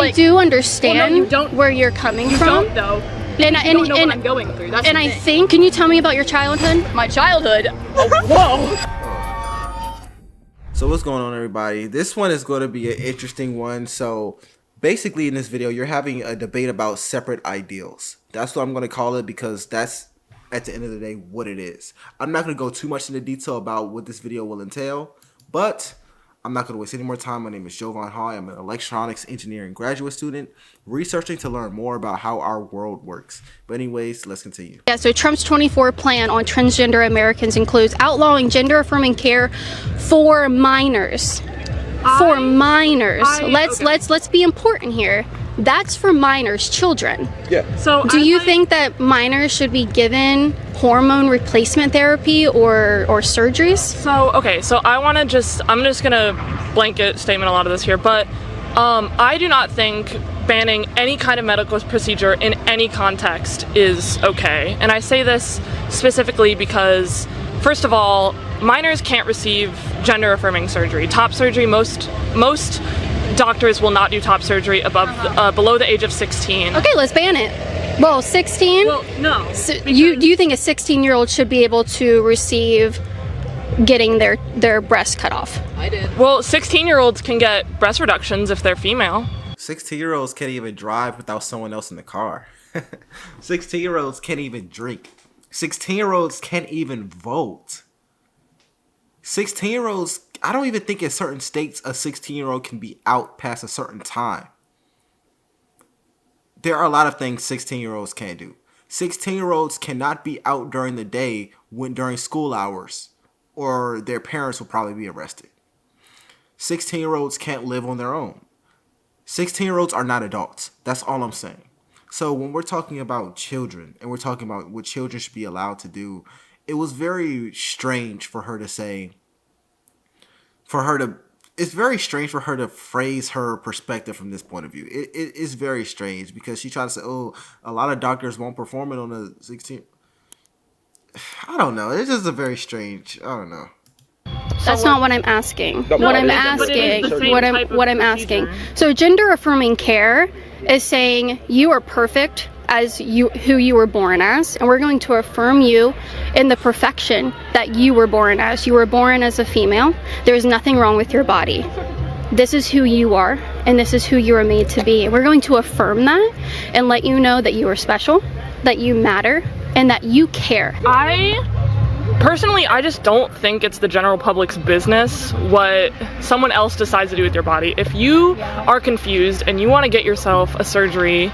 I do understand well, no, you don't, where you're coming from. You don't, though. And you don't know what I'm going through. That's and I think, can you tell me about your childhood? My childhood? Oh, whoa! So what's going on, everybody? This one is going to be an interesting one. So basically in this video, you're having a debate about separate ideals. That's what I'm going to call it, because that's, at the end of the day, what it is. I'm not going to go too much into detail about what this video will entail, but I'm not going to waste any more time. My name is JOVAN. I'm an electronics engineering graduate student researching to learn more about how our world works. But anyways, let's continue. Yeah, so Trump's 24 plan on transgender Americans includes outlawing gender-affirming care for minors. Let's be important here. That's for minors, children. Yeah. So do you think that minors should be given hormone replacement therapy or surgeries? So, okay, so I'm just gonna blanket statement a lot of this here, but I do not think banning any kind of medical procedure in any context is okay. And I say this specifically because, first of all, minors can't receive gender affirming surgery. Top surgery, most doctors will not do top surgery below the age of 16. Okay, let's ban it. Well, 16? Well, no. So do you think a 16-year-old should be able to receive getting their breast cut off? I did. Well, 16-year-olds can get breast reductions if they're female. 16-year-olds can't even drive without someone else in the car. 16-year-olds can't even drink. 16-year-olds can't even vote. 16-year-olds, I don't even think in certain states a 16-year-old can be out past a certain time. There are a lot of things 16-year-olds can't do. 16-year-olds cannot be out during the day during school hours, or their parents will probably be arrested. 16-year-olds can't live on their own. 16-year-olds are not adults. That's all I'm saying. So when we're talking about children, and we're talking about what children should be allowed to do, it was very strange for her to say, it's very strange for her to phrase her perspective from this point of view. It is very strange, because she tried to say, oh, a lot of doctors won't perform it on the 16. I don't know. It's just a very strange, I don't know. That's not what I'm asking. What I'm asking. So gender affirming care is saying you are perfect as who you were born as, and we're going to affirm you in the perfection that you were born as. You were born as a female. There's nothing wrong with your body. This is who you are, and this is who you are made to be. And we're going to affirm that and let you know that you are special, that you matter, and that you care. Personally, I just don't think it's the general public's business what someone else decides to do with your body. If you are confused and you want to get yourself a surgery,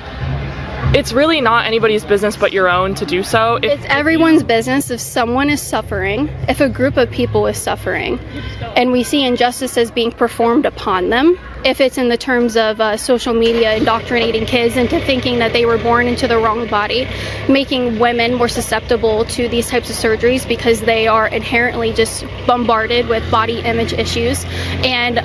it's really not anybody's business but your own to do so. It's everyone's business if someone is suffering, if a group of people is suffering, and we see injustices being performed upon them. If it's in the terms of social media indoctrinating kids into thinking that they were born into the wrong body, making women more susceptible to these types of surgeries because they are inherently just bombarded with body image issues, and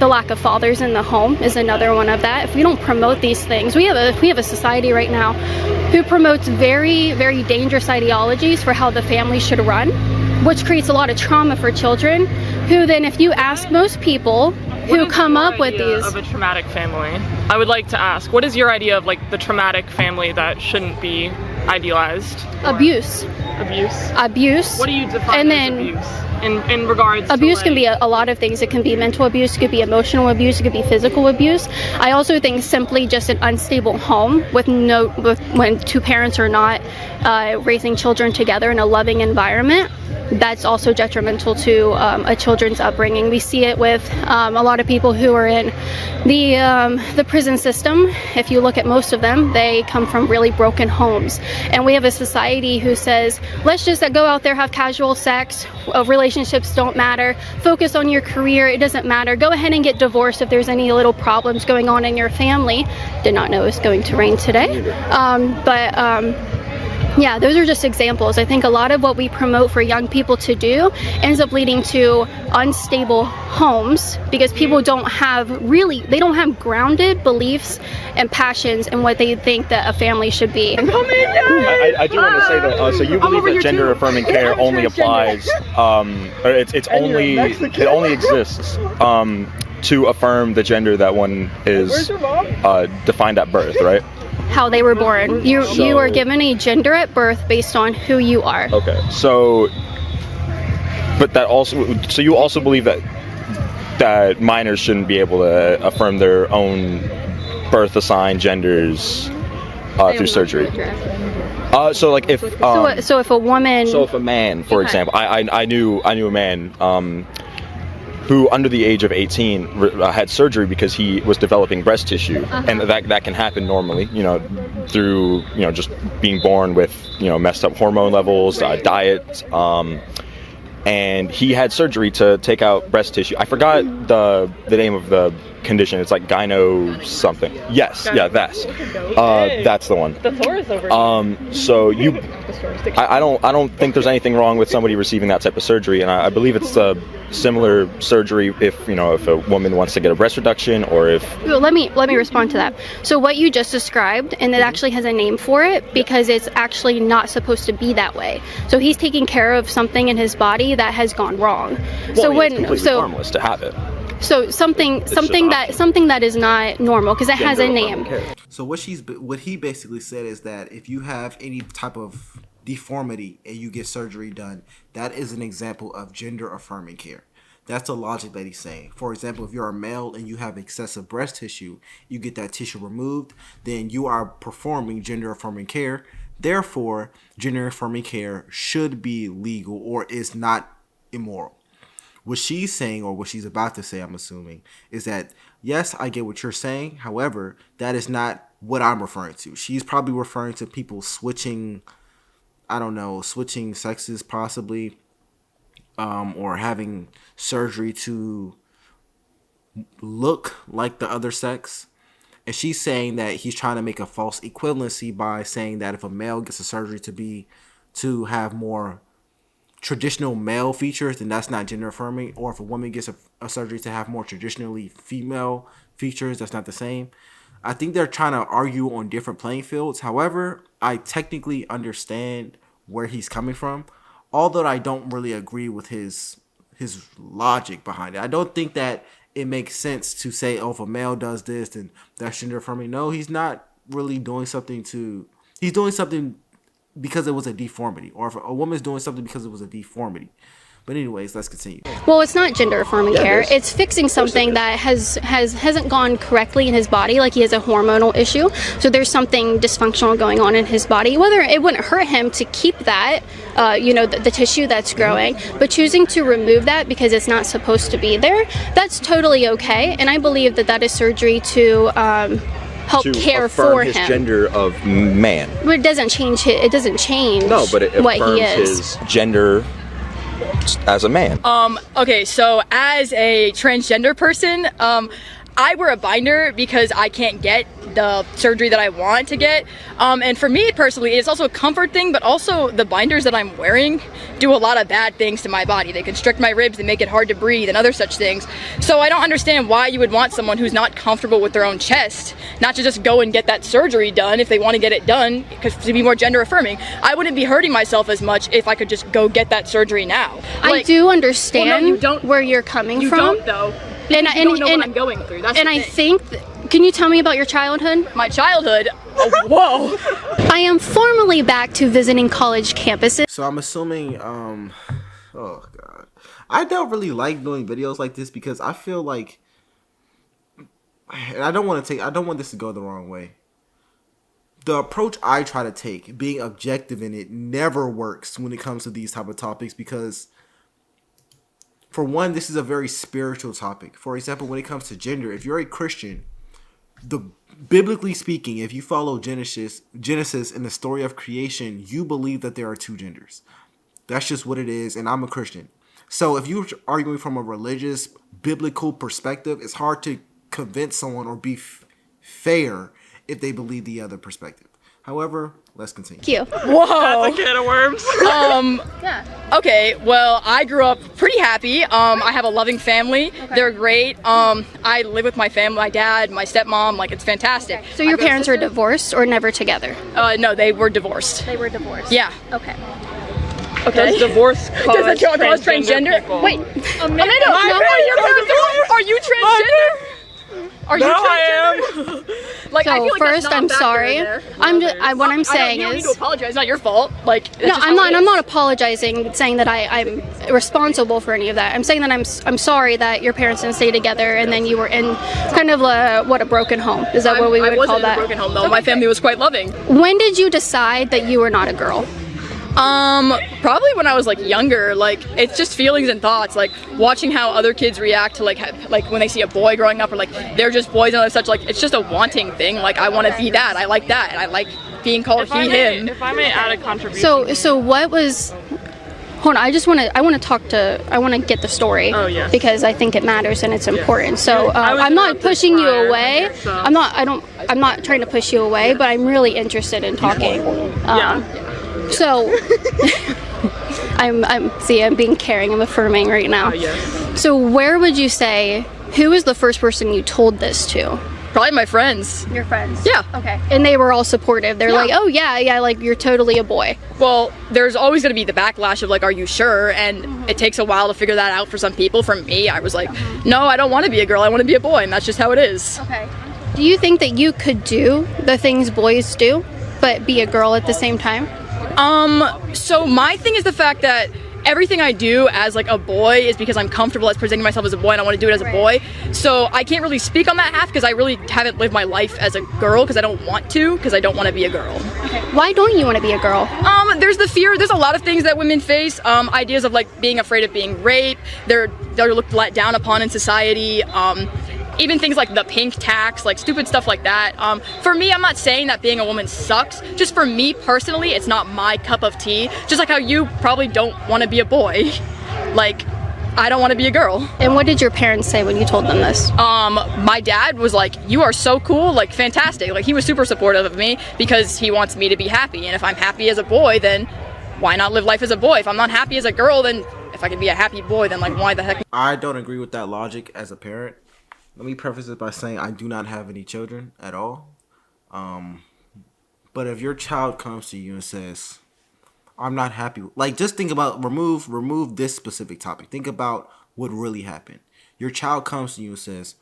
the lack of fathers in the home is another one of that. If we don't promote these things, we have a society right now who promotes very, very dangerous ideologies for how the family should run, which creates a lot of trauma for children, who then, if you ask most people who come up with these of a traumatic family, I would like to ask, what is your idea of like the traumatic family that shouldn't be idealized? Abuse. What do you define as abuse in regards to abuse? Can be a lot of things. It can be mental abuse, it could be emotional abuse, it could be physical abuse. I also think simply just an unstable home when two parents are not raising children together in a loving environment, that's also detrimental to a children's upbringing. We see it with a lot of people who are in the prison system. If you look at most of them, they come from really broken homes, and we have a society who says, let's just go out there, have casual sex, relationships don't matter, focus on your career, it doesn't matter, go ahead and get divorced if there's any little problems going on in your family. Did not know it was going to rain today. Yeah, those are just examples. I think a lot of what we promote for young people to do ends up leading to unstable homes, because people don't have grounded beliefs and passions in what they think that a a family should be. I do want to say that, so you believe that gender affirming care only applies, or it only exists to affirm the gender that one is defined at birth, right? How they were born. You are given a gender at birth based on who you are. Okay. So, but that also, so you also believe that minors shouldn't be able to affirm their own birth assigned genders through surgery. So like if so if a woman, so if a man, for example, I knew a man who under the age of 18 had surgery because he was developing breast tissue, and that can happen normally, you know, through, you know, just being born with, you know, messed up hormone levels, diet, and he had surgery to take out breast tissue. I forgot the name of the condition. It's like gyno something. Yes, yeah, that's the one. The Taurus over so I don't think there's anything wrong with somebody receiving that type of surgery, and I believe it's a similar surgery if, you know, if a woman wants to get a breast reduction, or if... Well, let me respond to that. So what you just described, and it actually has a name for it because it's actually not supposed to be that way. So he's taking care of something in his body that has gone wrong. Well, it's completely harmless to have it. So something that is not normal because it has a name. So what he basically said is that if you have any type of deformity and you get surgery done, that is an example of gender affirming care. That's the logic that he's saying. For example, if you're a male and you have excessive breast tissue, you get that tissue removed, then you are performing gender affirming care. Therefore, gender affirming care should be legal or is not immoral. What she's saying, or what she's about to say, I'm assuming, is that, yes, I get what you're saying. However, that is not what I'm referring to. She's probably referring to people switching, I don't know, switching sexes possibly, or having surgery to look like the other sex. And she's saying that he's trying to make a false equivalency by saying that if a male gets a surgery to have more traditional male features, then that's not gender affirming. Or if a woman gets a surgery to have more traditionally female features, that's not the same. I think they're trying to argue on different playing fields. However, I technically understand where he's coming from, although I don't really agree with his logic behind it. I don't think that it makes sense to say, oh, if a male does this, then that's gender affirming. No, he's not really doing something he's doing something because it was a deformity, or if a woman's doing something because it was a deformity. But anyways, let's continue. Well, it's not gender affirming care. It's fixing something that hasn't gone correctly in his body, like he has a hormonal issue. So there's something dysfunctional going on in his body. Whether it wouldn't hurt him to keep that, the tissue that's growing, but choosing to remove that because it's not supposed to be there, that's totally okay. And I believe that is surgery to help care for his gender of man. But it doesn't change No, but it what he affirms is. his gender as a man. Okay, so as a transgender person, I wear a binder because I can't get the surgery that I want to get. And for me personally, it's also a comfort thing, but also the binders that I'm wearing do a lot of bad things to my body. They constrict my ribs, they make it hard to breathe, and other such things. So I don't understand why you would want someone who's not comfortable with their own chest not to just go and get that surgery done if they want to get it done, because to be more gender affirming. I wouldn't be hurting myself as much if I could just go get that surgery now. I do understand well, no, you don't, where you're coming you from. You don't, though. And you don't know what I'm going through. That's and I think, can you tell me about your childhood? My childhood? Oh, whoa. I am formally back to visiting college campuses. So I'm assuming, oh God. I don't really like doing videos like this because I feel like, and I don't want this to go the wrong way. The approach I try to take, being objective in it, never works when it comes to these type of topics because, for one, this is a very spiritual topic. For example, when it comes to gender, if you're a Christian, biblically speaking, if you follow Genesis in the story of creation, you believe that there are two genders. That's just what it is, and I'm a Christian. So if you're arguing from a religious, biblical perspective, it's hard to convince someone or be fair if they believe the other perspective. However, let's continue. Thank you. Whoa. That's a can of worms. Yeah. Okay, well, I grew up pretty happy. I have a loving family. Okay. They're great. I live with my family, my dad, my stepmom, like it's fantastic. Okay. So your parents were divorced or never together? No, they were divorced. They were divorced? Yeah. Okay. Okay. Does divorce cause transgender? people? Wait. Amanda, Are Are you transgender? Are you No, transgender? I am. Like, I So feel like first, that's not a I'm factor sorry. there. What I'm saying you don't need is, to apologize. It's not your fault. Like, that's no, just I'm how not. it I'm is. not apologizing, saying that I'm responsible for any of that. I'm saying that I'm sorry that your parents didn't stay together, and then you were in kind of a broken home. Is that what we would I wasn't call in that? a broken home though. My family was quite loving. When did you decide that you were not a girl? Probably when I was like younger. Like, it's just feelings and thoughts. Like watching how other kids react to like when they see a boy growing up, or like they're just boys and such. Like, it's just a wanting thing. Like, I want to be that. I like that. I like being called If I he, may- him. If I may add a contribution. So what was? Hold on, I want to get the story. Oh, yes. Because I think it matters and it's important. So I was I'm not interrupted pushing you prior, away. so- I'm not trying to push you away, but I'm really interested in talking. Yeah. So I'm being caring. I'm affirming right now. Oh, yes. So where would you say, who was the first person you told this to? Probably my friends. Your friends. Yeah. Okay. And they were all supportive. They're Yeah. like, oh yeah, like you're totally a boy. Well, there's always going to be the backlash of like, are you sure? And it takes a while to figure that out for some people. For me, I was like, no, I don't want to be a girl. I want to be a boy, and that's just how it is. Okay. Do you think that you could do the things boys do, but be a girl at the same time? So my thing is the fact that everything I do as like a boy is because I'm comfortable as presenting myself as a boy, and I want to do it as a boy. So I can't really speak on that half because I really haven't lived my life as a girl because I don't want to, because I don't want to be a girl. Why don't you want to be a girl? There's the fear. There's a lot of things that women face. Ideas of like being afraid of being raped. They're looked down upon in society. Even things like the pink tax, like stupid stuff like that. For me, I'm not saying that being a woman sucks. Just for me personally, it's not my cup of tea. Just like how you probably don't want to be a boy. Like, I don't want to be a girl. And what did your parents say when you told them this? My dad was like, you are so cool, like fantastic. Like, he was super supportive of me because he wants me to be happy. And if I'm happy as a boy, then why not live life as a boy? If I'm not happy as a girl, then if I can be a happy boy, then like why the heck? I don't agree with that logic as a parent. Let me preface it by saying I do not have any children at all. But if your child comes to you and says, I'm not happy, like just think about, remove this specific topic. Think about what really happened. Your child comes to you and says,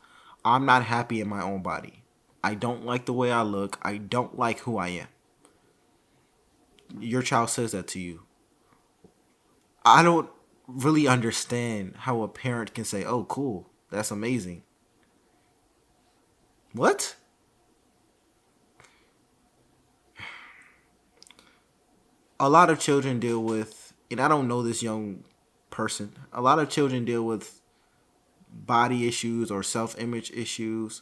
I'm not happy in my own body. I don't like the way I look. I don't like who I am. Your child says that to you. I don't really understand how a parent can say, oh, cool, that's amazing. What? A lot of children deal with, and I don't know this young person, a lot of children deal with body issues or self-image issues.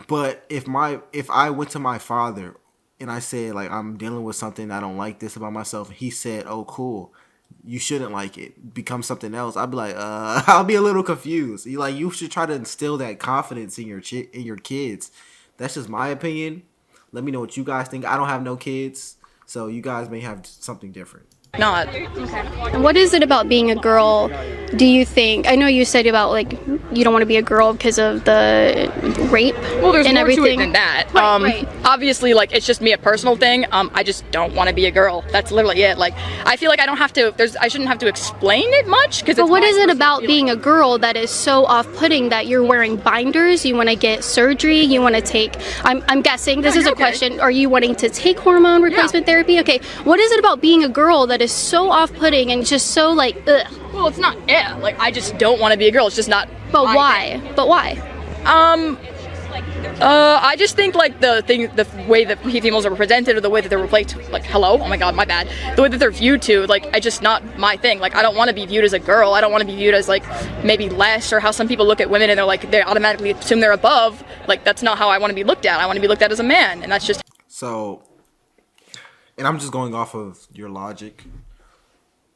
But if I went to my father and I said, like, I'm dealing with something, I don't like this about myself, and he said, oh, cool, you shouldn't like it, become something else, I'd be like, I'll be a little confused. You should try to instill that confidence in your kids. That's just my opinion. Let me know what you guys think. I don't have no kids, so you guys may have something different. Not. And what is it about being a girl, do you think? I know you said about like you don't want to be a girl because of the rape Well, there's and more everything. to it than that. Right. Obviously, like, it's just me, a personal thing. I just don't want to be a girl. That's literally it. Like, I feel like I don't have to. I shouldn't have to explain it much because. But what is it about being a girl that is so off-putting that you're wearing binders? You want to get surgery? You want to take? I'm guessing this is a okay. question. Are you wanting to take hormone replacement therapy? Okay. What is it about being a girl that is so off-putting and just so like? Ugh? Well, it's not. Yeah, like, I just don't want to be a girl. It's just not. But my why? thing. But why? I just think like the way that females are presented, or the way that they're replaced. Like, hello, oh my god, my bad. The way that they're viewed to, like, I just not my thing. Like, I don't want to be viewed as a girl. I don't want to be viewed as like maybe less, or how some people look at women and they're like they automatically assume they're above. Like, that's not how I want to be looked at. I want to be looked at as a man, and that's just. So, and I'm just going off of your logic.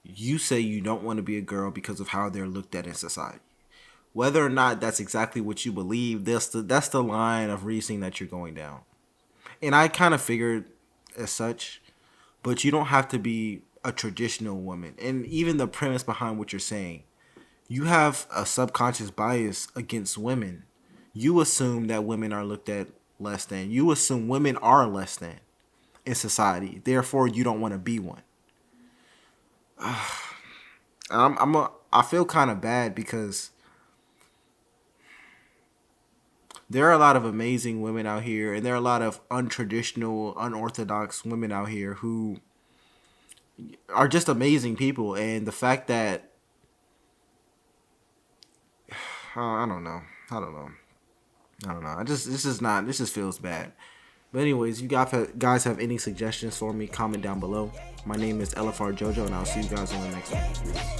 You say you don't want to be a girl because of how they're looked at in society. Whether or not that's exactly what you believe, that's the line of reasoning that you're going down. And I kind of figured as such, but you don't have to be a traditional woman. And even the premise behind what you're saying, you have a subconscious bias against women. You assume that women are looked at less than. You assume women are less than in society. Therefore, you don't want to be one. I feel kind of bad because there are a lot of amazing women out here, and there are a lot of untraditional, unorthodox women out here who are just amazing people. And the fact that I don't know. This just feels bad. But anyways, you guys have any suggestions for me, comment down below. My name is LFR JoJo, and I'll see you guys on the next one.